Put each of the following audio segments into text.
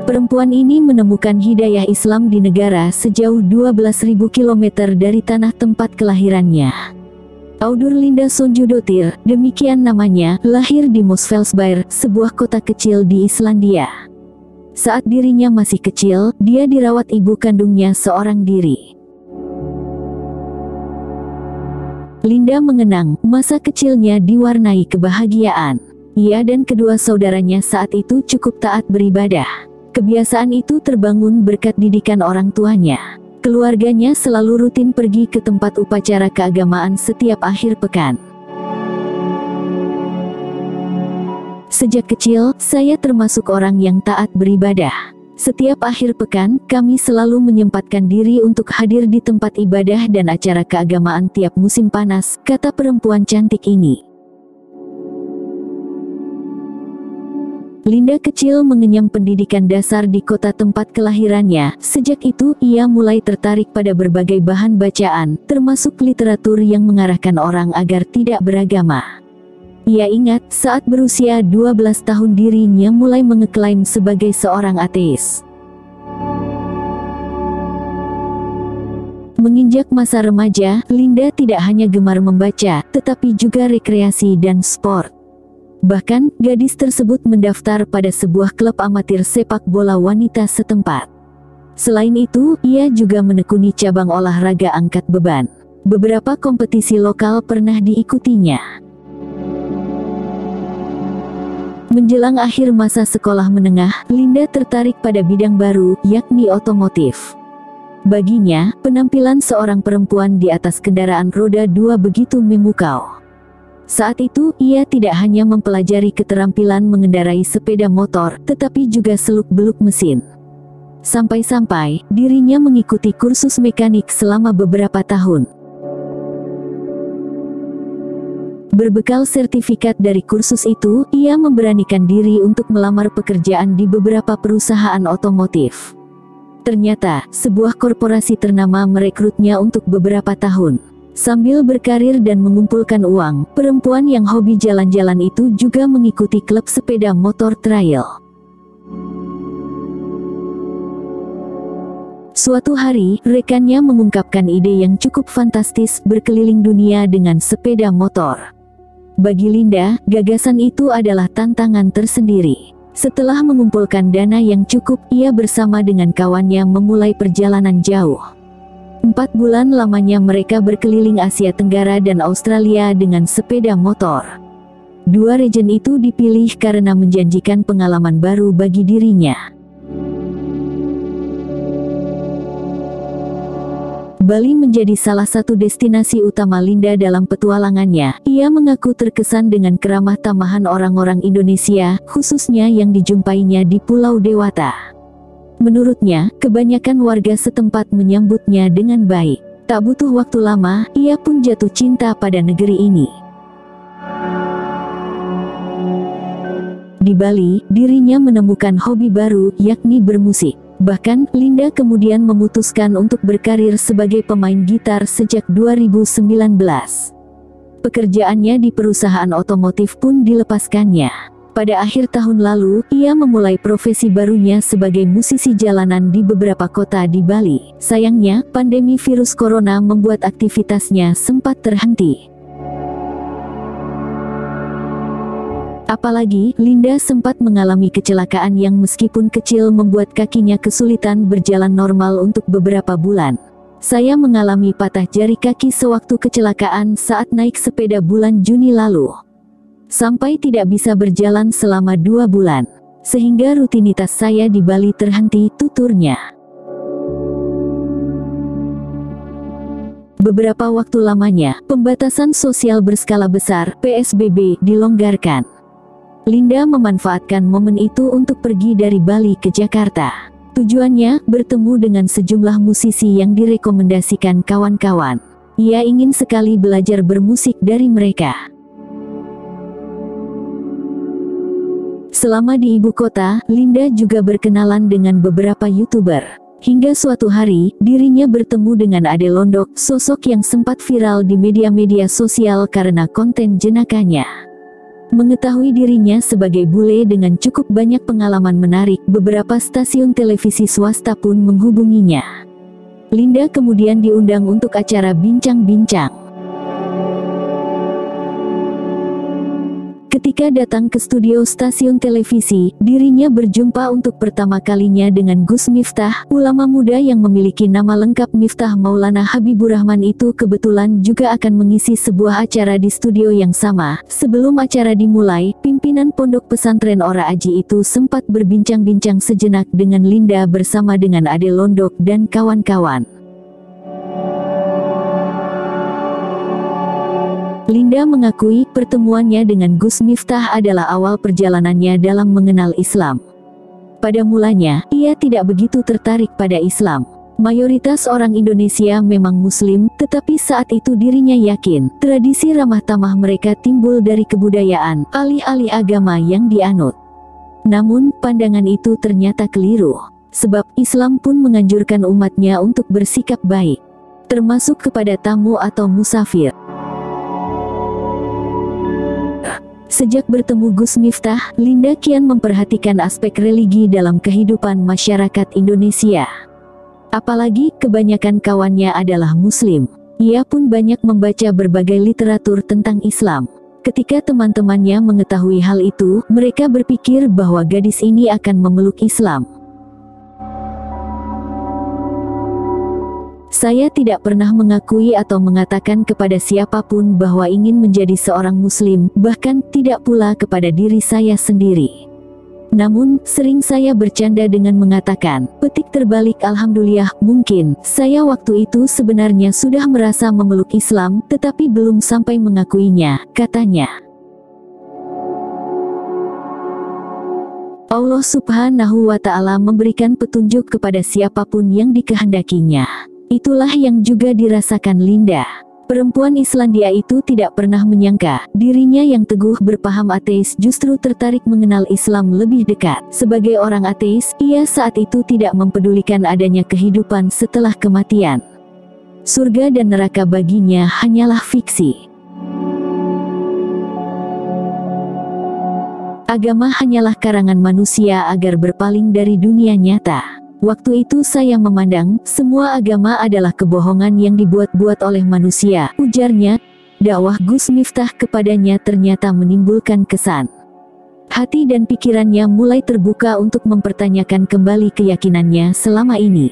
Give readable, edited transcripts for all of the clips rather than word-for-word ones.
Perempuan ini menemukan hidayah Islam di negara sejauh 12.000 km dari tanah tempat kelahirannya. Audur Linda Sonjudottir, demikian namanya, lahir di Mosfellsbær, sebuah kota kecil di Islandia. Saat dirinya masih kecil, dia dirawat ibu kandungnya seorang diri. Linda mengenang, masa kecilnya diwarnai kebahagiaan. Ia dan kedua saudaranya saat itu cukup taat beribadah. Kebiasaan itu terbangun berkat didikan orang tuanya. Keluarganya selalu rutin pergi ke tempat upacara keagamaan setiap akhir pekan. Sejak kecil, saya termasuk orang yang taat beribadah. Setiap akhir pekan, kami selalu menyempatkan diri untuk hadir di tempat ibadah dan acara keagamaan tiap musim panas, kata perempuan cantik ini. Linda kecil mengenyam pendidikan dasar di kota tempat kelahirannya. Sejak itu, ia mulai tertarik pada berbagai bahan bacaan, termasuk literatur yang mengarahkan orang agar tidak beragama. Ia ingat, saat berusia 12 tahun dirinya mulai mengeklaim sebagai seorang ateis. Menginjak masa remaja, Linda tidak hanya gemar membaca, tetapi juga rekreasi dan sport. Bahkan, gadis tersebut mendaftar pada sebuah klub amatir sepak bola wanita setempat. Selain itu, ia juga menekuni cabang olahraga angkat beban. Beberapa kompetisi lokal pernah diikutinya. Menjelang akhir masa sekolah menengah, Linda tertarik pada bidang baru, yakni otomotif. Baginya, penampilan seorang perempuan di atas kendaraan roda 2 begitu memukau. Saat itu, ia tidak hanya mempelajari keterampilan mengendarai sepeda motor, tetapi juga seluk-beluk mesin. Sampai-sampai, dirinya mengikuti kursus mekanik selama beberapa tahun. Berbekal sertifikat dari kursus itu, ia memberanikan diri untuk melamar pekerjaan di beberapa perusahaan otomotif. Ternyata, sebuah korporasi ternama merekrutnya untuk beberapa tahun. Sambil berkarir dan mengumpulkan uang, perempuan yang hobi jalan-jalan itu juga mengikuti klub sepeda motor trail. Suatu hari, rekannya mengungkapkan ide yang cukup fantastis, berkeliling dunia dengan sepeda motor. Bagi Linda, gagasan itu adalah tantangan tersendiri. Setelah mengumpulkan dana yang cukup, ia bersama dengan kawannya memulai perjalanan jauh. 4 bulan lamanya mereka berkeliling Asia Tenggara dan Australia dengan sepeda motor. 2 region itu dipilih karena menjanjikan pengalaman baru bagi dirinya. Bali menjadi salah satu destinasi utama Linda dalam petualangannya. Ia mengaku terkesan dengan keramah tamahan orang-orang Indonesia, khususnya yang dijumpainya di Pulau Dewata. Menurutnya, kebanyakan warga setempat menyambutnya dengan baik. Tak butuh waktu lama, ia pun jatuh cinta pada negeri ini. Di Bali, dirinya menemukan hobi baru, yakni bermusik. Bahkan, Linda kemudian memutuskan untuk berkarir sebagai pemain gitar sejak 2019. Pekerjaannya di perusahaan otomotif pun dilepaskannya. Pada akhir tahun lalu, ia memulai profesi barunya sebagai musisi jalanan di beberapa kota di Bali. Sayangnya, pandemi virus corona membuat aktivitasnya sempat terhenti. Apalagi, Linda sempat mengalami kecelakaan yang meskipun kecil membuat kakinya kesulitan berjalan normal untuk beberapa bulan. Saya mengalami patah jari kaki sewaktu kecelakaan saat naik sepeda bulan Juni lalu. Sampai tidak bisa berjalan selama 2 bulan. Sehingga rutinitas saya di Bali terhenti, tuturnya. Beberapa waktu lamanya, pembatasan sosial berskala besar, PSBB, dilonggarkan. Linda memanfaatkan momen itu untuk pergi dari Bali ke Jakarta. Tujuannya, bertemu dengan sejumlah musisi yang direkomendasikan kawan-kawan. Ia ingin sekali belajar bermusik dari mereka. Selama di ibu kota, Linda juga berkenalan dengan beberapa YouTuber. Hingga suatu hari, dirinya bertemu dengan Ade Londok, sosok yang sempat viral di media-media sosial karena konten jenakanya. Mengetahui dirinya sebagai bule dengan cukup banyak pengalaman menarik, beberapa stasiun televisi swasta pun menghubunginya. Linda kemudian diundang untuk acara bincang-bincang. Ketika datang ke studio stasiun televisi, dirinya berjumpa untuk pertama kalinya dengan Gus Miftah. Ulama muda yang memiliki nama lengkap Miftah Maulana Habibur Rahman itu kebetulan juga akan mengisi sebuah acara di studio yang sama. Sebelum acara dimulai, pimpinan pondok pesantren Ora Aji itu sempat berbincang-bincang sejenak dengan Linda bersama dengan Ade Londok dan kawan-kawan. Linda mengakui pertemuannya dengan Gus Miftah adalah awal perjalanannya dalam mengenal Islam. Pada mulanya, ia tidak begitu tertarik pada Islam. Mayoritas orang Indonesia memang Muslim, tetapi saat itu dirinya yakin, tradisi ramah tamah mereka timbul dari kebudayaan, alih-alih agama yang dianut. Namun, pandangan itu ternyata keliru. Sebab Islam pun menganjurkan umatnya untuk bersikap baik, termasuk kepada tamu atau musafir. Sejak bertemu Gus Miftah, Linda kian memperhatikan aspek religi dalam kehidupan masyarakat Indonesia. Apalagi kebanyakan kawannya adalah Muslim. Ia pun banyak membaca berbagai literatur tentang Islam. Ketika teman-temannya mengetahui hal itu, mereka berpikir bahwa gadis ini akan memeluk Islam. Saya tidak pernah mengakui atau mengatakan kepada siapapun bahwa ingin menjadi seorang Muslim, bahkan tidak pula kepada diri saya sendiri. Namun, sering saya bercanda dengan mengatakan, petik terbalik alhamdulillah, mungkin saya waktu itu sebenarnya sudah merasa memeluk Islam, tetapi belum sampai mengakuinya, katanya. Allah Subhanahu wa Ta'ala memberikan petunjuk kepada siapapun yang dikehendakinya. Itulah yang juga dirasakan Linda. Perempuan Islandia itu tidak pernah menyangka, dirinya yang teguh berpaham ateis justru tertarik mengenal Islam lebih dekat. Sebagai orang ateis, ia saat itu tidak mempedulikan adanya kehidupan setelah kematian. Surga dan neraka baginya hanyalah fiksi. Agama hanyalah karangan manusia agar berpaling dari dunia nyata. Waktu itu saya memandang, semua agama adalah kebohongan yang dibuat-buat oleh manusia, ujarnya. Dakwah Gus Miftah kepadanya ternyata menimbulkan kesan. Hati dan pikirannya mulai terbuka untuk mempertanyakan kembali keyakinannya selama ini.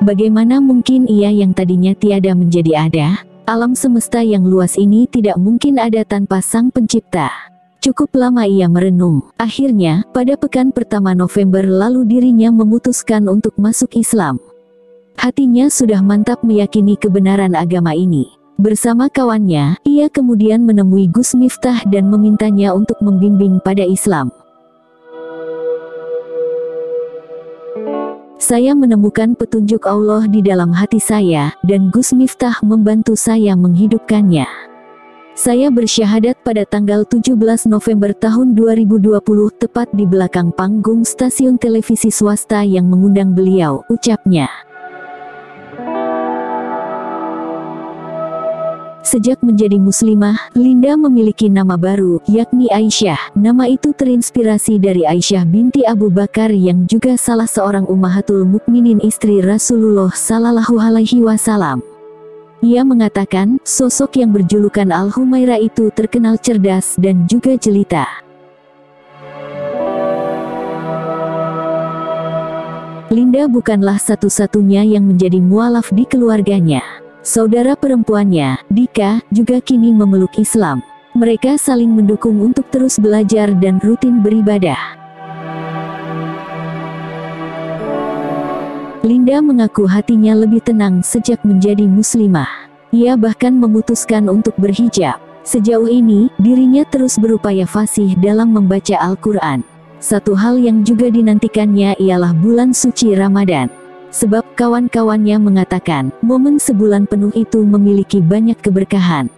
Bagaimana mungkin ia yang tadinya tiada menjadi ada? Alam semesta yang luas ini tidak mungkin ada tanpa Sang Pencipta. Cukup lama ia merenung. Akhirnya, pada pekan pertama November lalu dirinya memutuskan untuk masuk Islam. Hatinya sudah mantap meyakini kebenaran agama ini. Bersama kawannya, ia kemudian menemui Gus Miftah dan memintanya untuk membimbing pada Islam. Saya menemukan petunjuk Allah di dalam hati saya, dan Gus Miftah membantu saya menghidupkannya. Saya bersyahadat pada tanggal 17 November tahun 2020, tepat di belakang panggung stasiun televisi swasta yang mengundang beliau, ucapnya. Sejak menjadi muslimah, Linda memiliki nama baru, yakni Aisyah. Nama itu terinspirasi dari Aisyah binti Abu Bakar yang juga salah seorang ummahatul mukminin, istri Rasulullah Sallallahu Alaihi Wasallam. Ia mengatakan, sosok yang berjulukan Al-Humaira itu terkenal cerdas dan juga jelita. Linda bukanlah satu-satunya yang menjadi mualaf di keluarganya. Saudara perempuannya, Dika, juga kini memeluk Islam. Mereka saling mendukung untuk terus belajar dan rutin beribadah. Linda mengaku hatinya lebih tenang sejak menjadi muslimah. Ia bahkan memutuskan untuk berhijab. Sejauh ini, dirinya terus berupaya fasih dalam membaca Al-Quran. Satu hal yang juga dinantikannya ialah bulan suci Ramadan. Sebab kawan-kawannya mengatakan, momen sebulan penuh itu memiliki banyak keberkahan.